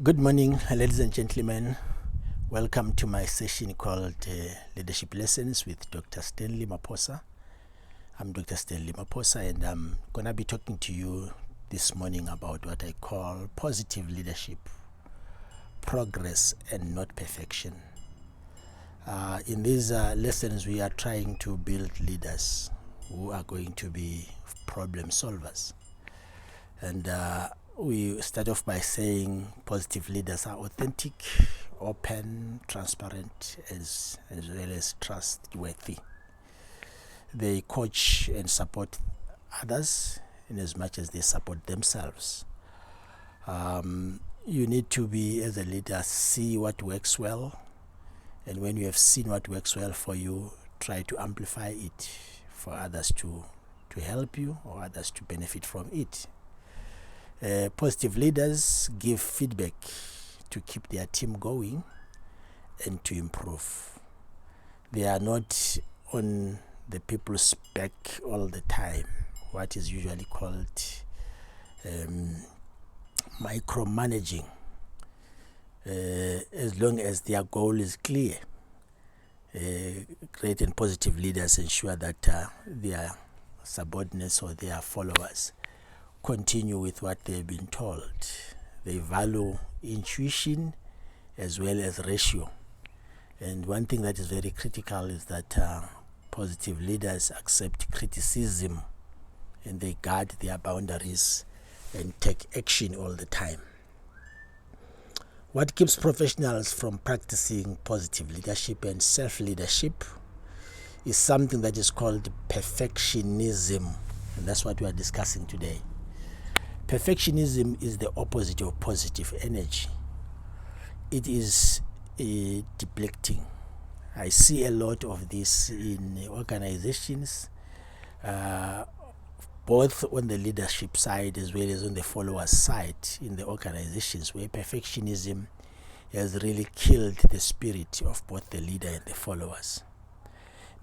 Good morning, ladies and gentlemen. Welcome to my session called Leadership Lessons with Dr. Stanley Maposa. I'm Dr. Stanley Maposa, and I'm going to be talking to you this morning about what I call positive leadership, progress, and not perfection. In these lessons, we are trying to build leaders who are going to be problem solvers. And we start off by saying positive leaders are authentic, open, transparent, as well as trustworthy. They coach and support others in as much as they support themselves. You need to be, as a leader, see what works well, and when you have seen what works well for you, try to amplify it for others to help you or others to benefit from it. Positive leaders give feedback to keep their team going and to improve. They are not on the people's back all the time, what is usually called micromanaging, as long as their goal is clear. Great and positive leaders ensure that their subordinates or their followers continue with what they've been told. They value intuition as well as ratio. And one thing that is very critical is that positive leaders accept criticism and they guard their boundaries and take action all the time. What keeps professionals from practicing positive leadership and self-leadership is something that is called perfectionism. And that's what we are discussing today. Perfectionism is the opposite of positive energy. It is depleting. I see a lot of this in organizations, both on the leadership side as well as on the followers side in the organizations, where perfectionism has really killed the spirit of both the leader and the followers.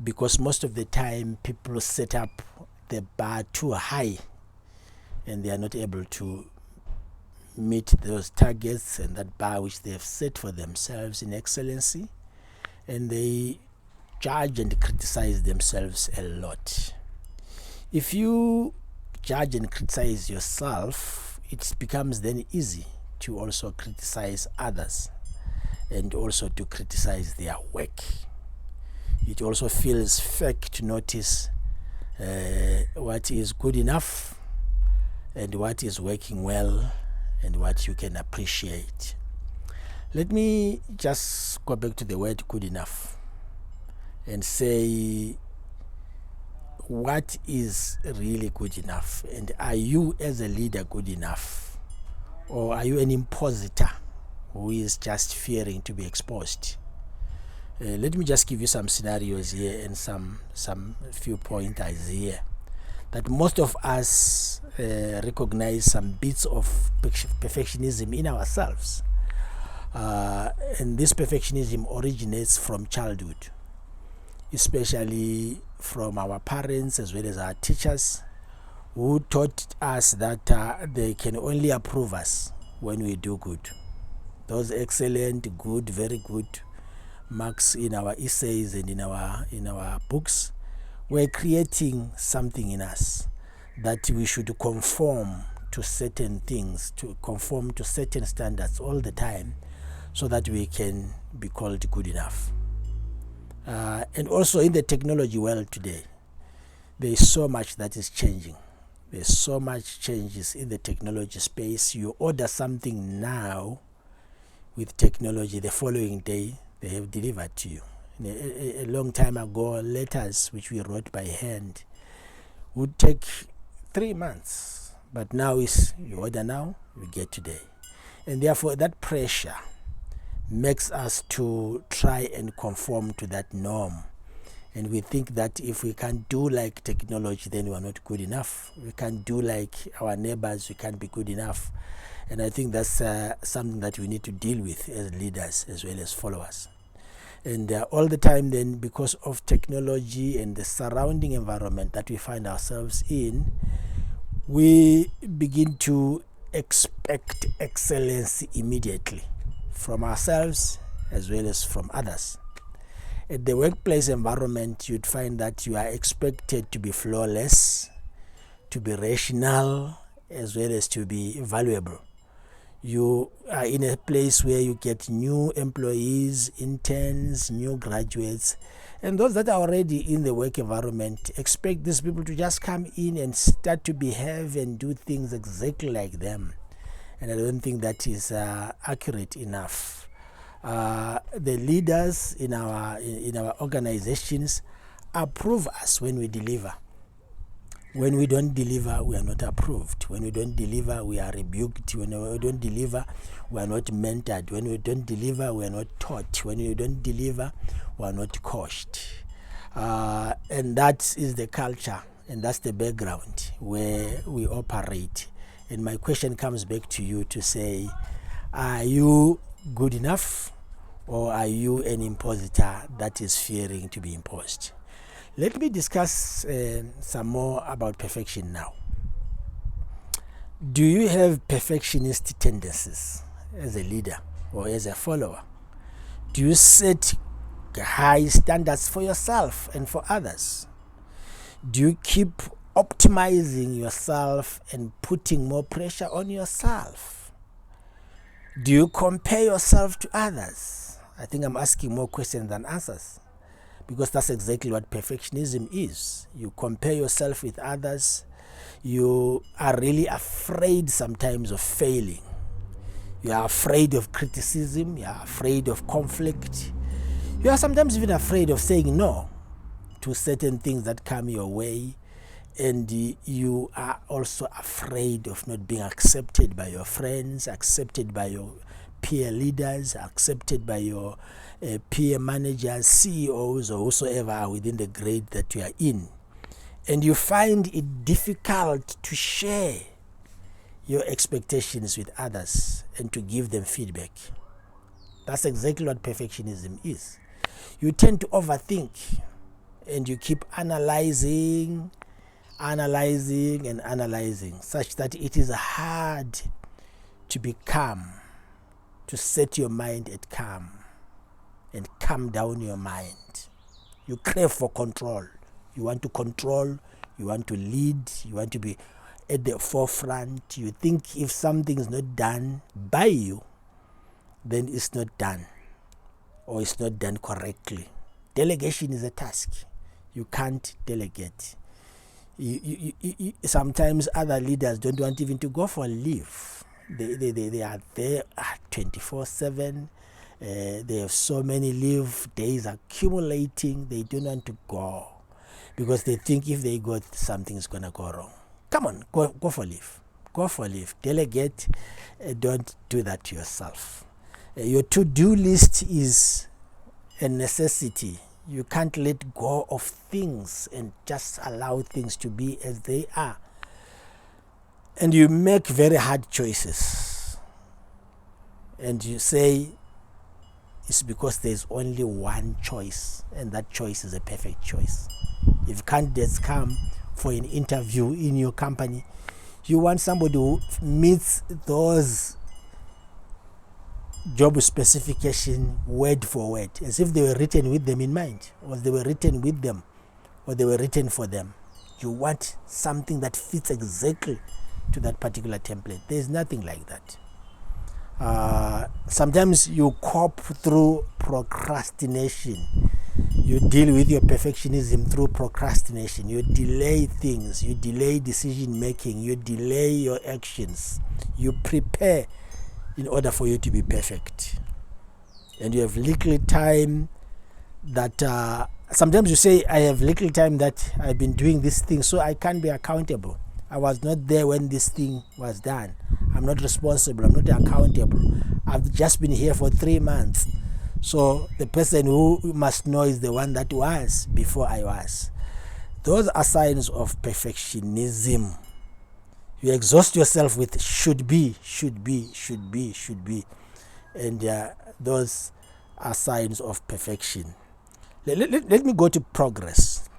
Because most of the time people set up the bar too high and they are not able to meet those targets and that bar which they have set for themselves in excellency, and they judge and criticize themselves a lot. If you judge and criticize yourself, it becomes then easy to also criticize others and also to criticize their work. It also feels fake to notice what is good enough and what is working well and what you can appreciate. Let me just go back to the word good enough and say, what is really good enough? And are you as a leader good enough? Or are you an impositor who is just fearing to be exposed? Let me just give you some scenarios here and some few pointers here. That most of us recognize some bits of perfectionism in ourselves. And this perfectionism originates from childhood, especially from our parents as well as our teachers, who taught us that they can only approve us when we do good. Those excellent, good, very good marks in our essays and in our books were creating something in us that we should conform to certain things, to conform to certain standards all the time so that we can be called good enough. And also in the technology world today, there is so much that is changing. There's so much changes in the technology space. You order something now with technology, the following day they have delivered to you. A long time ago, letters which we wrote by hand would take 3 months, but now is you order now, you get today. And therefore that pressure makes us to try and conform to that norm. And we think that if we can't do like technology, then we are not good enough. We can't do like our neighbors, we can't be good enough. And I think that's something that we need to deal with as leaders as well as followers. And all the time then, because of technology and the surrounding environment that we find ourselves in, we begin to expect excellence immediately from ourselves as well as from others. At the workplace environment, you'd find that you are expected to be flawless, to be rational, as well as to be valuable. You are in a place where you get new employees, interns, new graduates, and those that are already in the work environment expect these people to just come in and start to behave and do things exactly like them. And I don't think that is accurate enough. The leaders in our organizations approve us when we deliver. When we don't deliver, we are not approved. When we don't deliver, we are rebuked. When we don't deliver, we are not mentored. When we don't deliver, we are not taught. When we don't deliver, we are not coached. And that is the culture, and that's the background where we operate. And my question comes back to you to say, are you good enough, or are you an impositor that is fearing to be imposed? Let me discuss some more about perfection now. Do you have perfectionist tendencies as a leader or as a follower? Do you set high standards for yourself and for others? Do you keep optimizing yourself and putting more pressure on yourself? Do you compare yourself to others? I think I'm asking more questions than answers, because that's exactly what perfectionism is. You compare yourself with others. You are really afraid sometimes of failing. You are afraid of criticism. You are afraid of conflict. You are sometimes even afraid of saying no to certain things that come your way. And you are also afraid of not being accepted by your friends, accepted by your peer leaders, accepted by your peer managers, CEOs, or whosoever are within the grade that you are in. And you find it difficult to share your expectations with others and to give them feedback. That's exactly what perfectionism is. You tend to overthink, and you keep analyzing, such that it is hard to be calm, to set your mind at calm and calm down your mind. You crave for control. You want to control, you want to lead, you want to be at the forefront. You think if something is not done by you, then it's not done, or it's not done correctly. Delegation is a task. You can't delegate. Sometimes other leaders don't want even to go for leave. They are there 24/7. They have so many leave days accumulating. They don't want to go because they think if they go, something is going to go wrong. Come on, go for leave. Go for leave. Delegate. Don't do that to yourself. Your to-do list is a necessity. You can't let go of things and just allow things to be as they are. And you make very hard choices. And you say it's because there's only one choice, and that choice is a perfect choice. If candidates come for an interview in your company, you want somebody who meets those job specification word for word, as if they were written with them in mind, or they were written with them, or they were written for them. You want something that fits exactly to that particular template. There's nothing like that. Sometimes you cope through procrastination. You deal with your perfectionism through procrastination. You delay things. You delay decision making. You delay your actions. You prepare in order for you to be perfect. And you have little time that sometimes you say, I have little time that I've been doing this thing, so I can't be accountable. I was not there when this thing was done. I'm not responsible. I'm not accountable. I've just been here for 3 months. So the person who must know is the one that was before I was. Those are signs of perfectionism. You exhaust yourself with should be. And those are signs of perfection. Let me go to progress.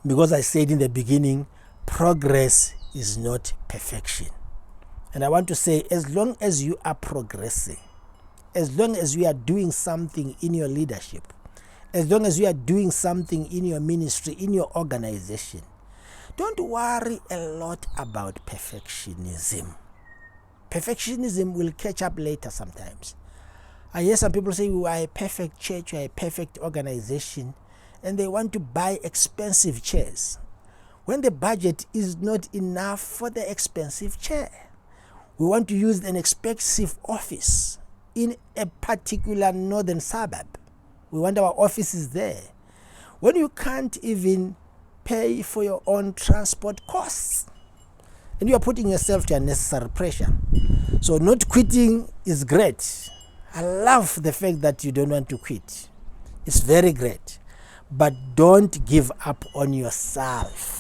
Because I said in the beginning, progress is not perfection. And I want to say, as long as you are progressing, as long as you are doing something in your leadership, as long as you are doing something in your ministry, in your organization, don't worry a lot about perfectionism. Perfectionism will catch up later sometimes. I hear some people say, we are a perfect church, we are a perfect organization, and they want to buy expensive chairs when the budget is not enough for the expensive chair. We want to use an expensive office in a particular northern suburb. We want our offices there. When you can't even pay for your own transport costs, and you are putting yourself to unnecessary pressure. So not quitting is great. I love the fact that you don't want to quit. It's very great. But don't give up on yourself.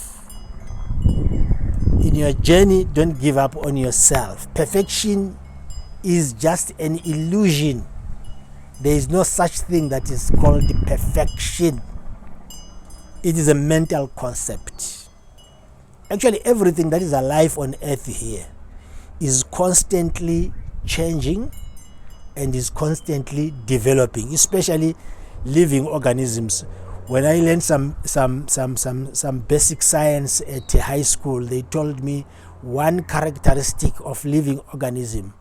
In your journey, don't give up on yourself. Perfection is just an illusion. There is no such thing that is called perfection. It is a mental concept. Actually, everything that is alive on earth here is constantly changing and is constantly developing, especially living organisms. When I learned some basic science at high school, they told me one characteristic of living organism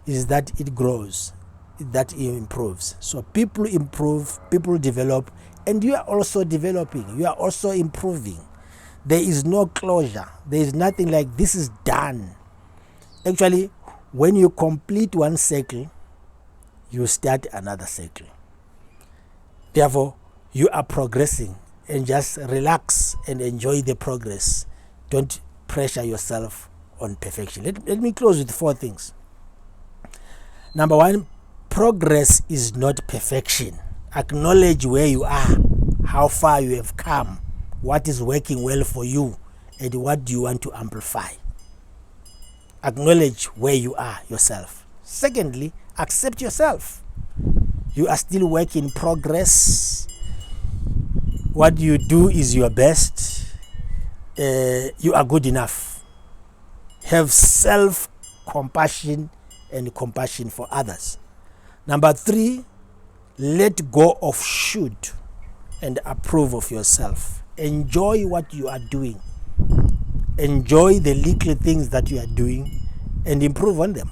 is that it grows, that it improves. So people improve, people develop, and you are also developing, you are also improving. There is no closure. There is nothing like this is done. Actually, when you complete one cycle, you start another cycle. Therefore, you are progressing, and just relax and enjoy the progress. Don't pressure yourself on perfection. Let me close with 4 things. Number 1, progress is not perfection. Acknowledge where you are, how far you have come, what is working well for you, and what do you want to amplify. Acknowledge where you are yourself. Secondly, accept yourself. You are still work in progress. What you do is your best. You are good enough. Have self-compassion and compassion for others. Number 3, let go of should and approve of yourself. Enjoy what you are doing. Enjoy the little things that you are doing and improve on them.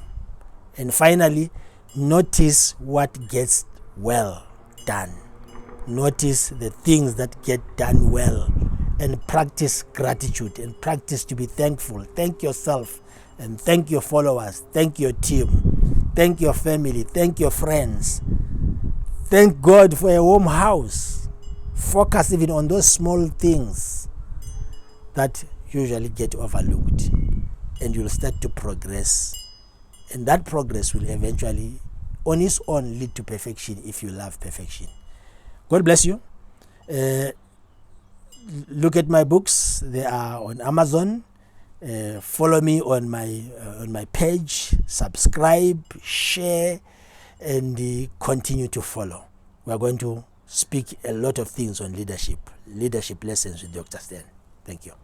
And finally, notice what gets well done. Notice the things that get done well, and practice gratitude and practice to be thankful. Thank yourself and thank your followers. Thank your team. Thank your family. Thank your friends. Thank God for a warm house. Focus even on those small things that usually get overlooked, and you'll start to progress. And that progress will eventually, on its own, lead to perfection if you love perfection. God bless you. Look at my books. They are on Amazon. Follow me on my page. Subscribe, share, and continue to follow. We are going to speak a lot of things on leadership lessons with Dr. Stan. Thank you.